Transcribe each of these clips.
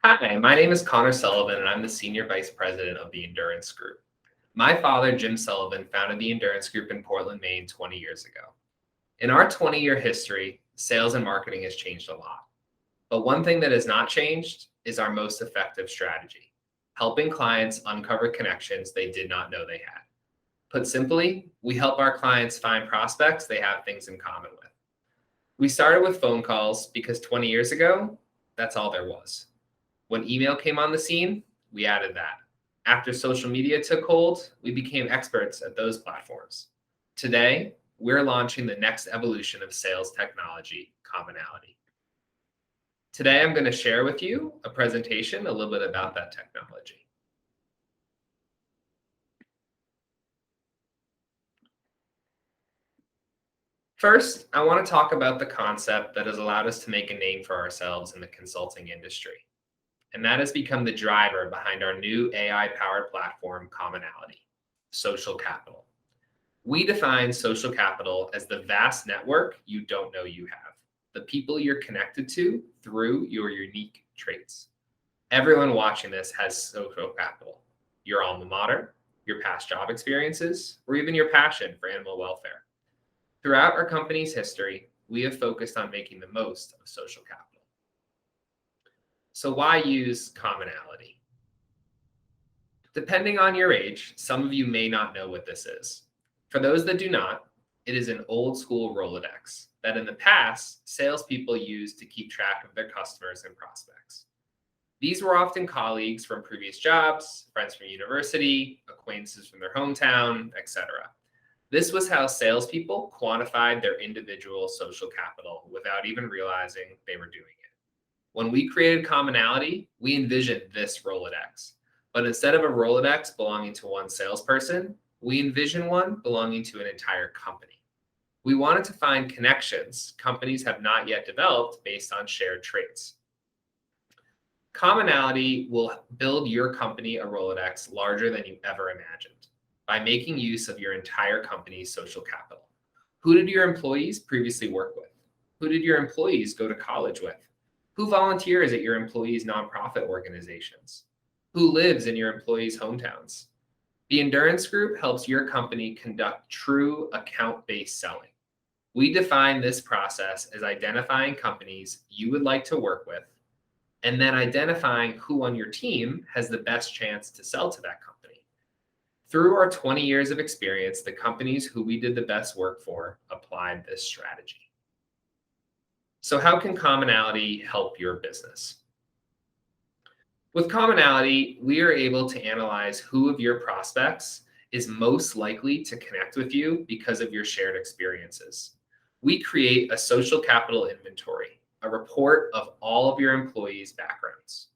Hi, my name is Connor Sullivan, and I'm the Senior Vice President of the Endurance Group. My father, Jim Sullivan, founded the Endurance Group in Portland, Maine 20 years ago. In our 20-year history, sales and marketing has changed a lot. But one thing that has not changed is our most effective strategy, helping clients uncover connections they did not know they had. Put simply, we help our clients find prospects they have things in common with. We started with phone calls because 20 years ago, that's all there was. When email came on the scene, we added that. After social media took hold, we became experts at those platforms. Today, we're launching the next evolution of sales technology, Commonality. Today, I'm going to share with you a presentation, a little bit about that technology. First, I want to talk about the concept that has allowed us to make a name for ourselves in the consulting industry. And that has become the driver behind our new AI-powered platform, Commonality, social capital. We define social capital as the vast network you don't know you have, the people you're connected to through your unique traits. Everyone watching this has social capital, your alma mater, your past job experiences, or even your passion for animal welfare. Throughout our company's history, we have focused on making the most of social capital. So why use Commonality? Depending on your age, some of you may not know what this is. For those that do not, it is an old school Rolodex that in the past, salespeople used to keep track of their customers and prospects. These were often colleagues from previous jobs, friends from university, acquaintances from their hometown, etc. This was how salespeople quantified their individual social capital without even realizing they were doing it. When we created Commonality, we envisioned this Rolodex. But instead of a Rolodex belonging to one salesperson, we envisioned one belonging to an entire company. We wanted to find connections companies have not yet developed based on shared traits. Commonality will build your company a Rolodex larger than you ever imagined by making use of your entire company's social capital. Who did your employees previously work with? Who did your employees go to college with? Who volunteers at your employees' nonprofit organizations? Who lives in your employees' hometowns? The Endurance Group helps your company conduct true account-based selling. We define this process as identifying companies you would like to work with, and then identifying who on your team has the best chance to sell to that company. Through our 20 years of experience, the companies who we did the best work for applied this strategy. So how can Commonality help your business? With Commonality, we are able to analyze who of your prospects is most likely to connect with you because of your shared experiences. We create a social capital inventory, a report of all of your employees' backgrounds.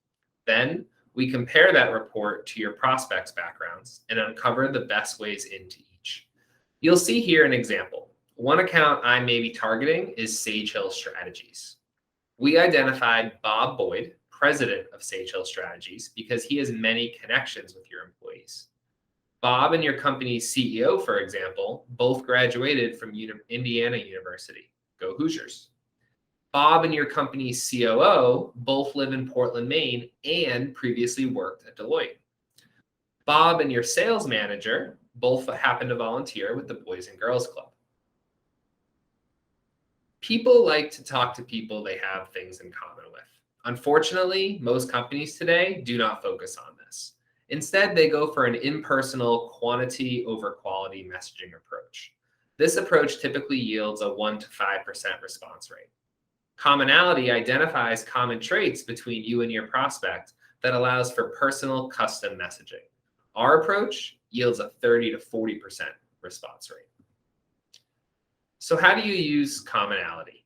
Then we compare that report to your prospects' backgrounds and uncover the best ways into each. You'll see here an example. One account I may be targeting is Sage Hill Strategies. We identified Bob Boyd, president of Sage Hill Strategies, because he has many connections with your employees. Bob and your company's CEO, for example, both graduated from Indiana University. Go Hoosiers. Bob and your company's COO both live in Portland, Maine, and previously worked at Deloitte. Bob and your sales manager both happen to volunteer with the Boys and Girls Club. People like to talk to people they have things in common with. Unfortunately, most companies today do not focus on this. Instead, they go for an impersonal quantity over quality messaging approach. This approach typically yields a 1 to 5% response rate. Commonality identifies common traits between you and your prospect that allows for personal custom messaging. Our approach yields a 30 to 40% response rate. So how do you use Commonality?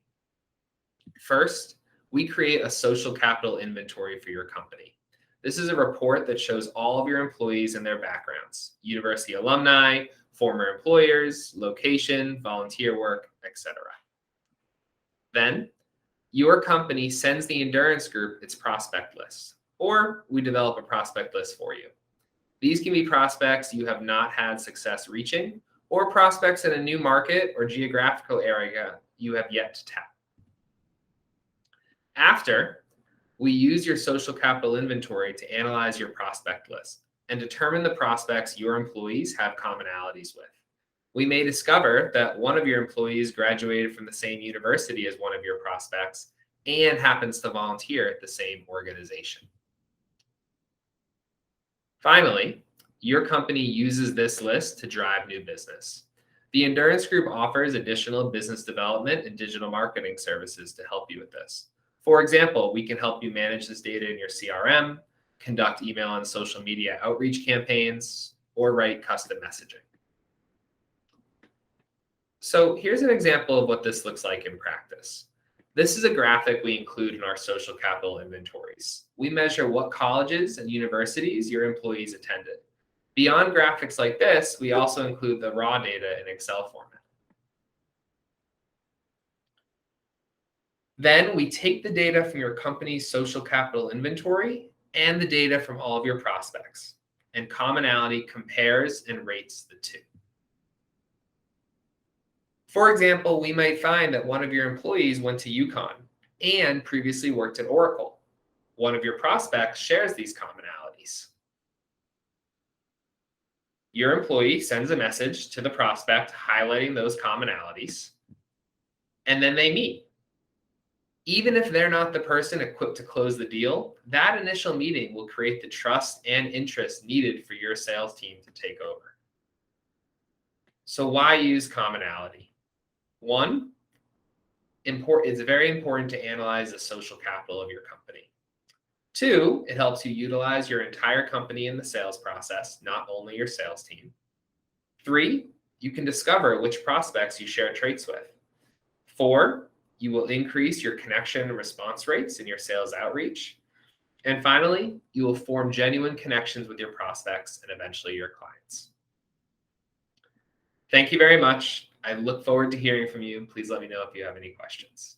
First, we create a social capital inventory for your company. This is a report that shows all of your employees and their backgrounds, university alumni, former employers, location, volunteer work, etc. Then, your company sends the Endurance Group its prospect list, or we develop a prospect list for you. These can be prospects you have not had success reaching, or prospects in a new market or geographical area you have yet to tap. After, We use your social capital inventory to analyze your prospect list and determine the prospects your employees have commonalities with. We may discover that one of your employees graduated from the same university as one of your prospects and happens to volunteer at the same organization. Finally, your company uses this list to drive new business. The Endurance Group offers additional business development and digital marketing services to help you with this. For example, we can help you manage this data in your CRM, conduct email and social media outreach campaigns, or write custom messaging. So here's an example of what this looks like in practice. This is a graphic we include in our social capital inventories. We measure what colleges and universities your employees attended. Beyond graphics like this, we also include the raw data in Excel format. Then we take the data from your company's social capital inventory and the data from all of your prospects, and Commonality compares and rates the two. For example, we might find that one of your employees went to UConn and previously worked at Oracle. One of your prospects shares these commonalities. Your employee sends a message to the prospect highlighting those commonalities, and then they meet. Even if they're not the person equipped to close the deal, that initial meeting will create the trust and interest needed for your sales team to take over. So why use commonality? One, it's very important to analyze the social capital of your company. Two, it helps you utilize your entire company in the sales process, not only your sales team. Three, you can discover which prospects you share traits with. Four, you will increase your connection and response rates in your sales outreach. And finally, you will form genuine connections with your prospects and eventually your clients. Thank you very much. I look forward to hearing from you. Please let me know if you have any questions.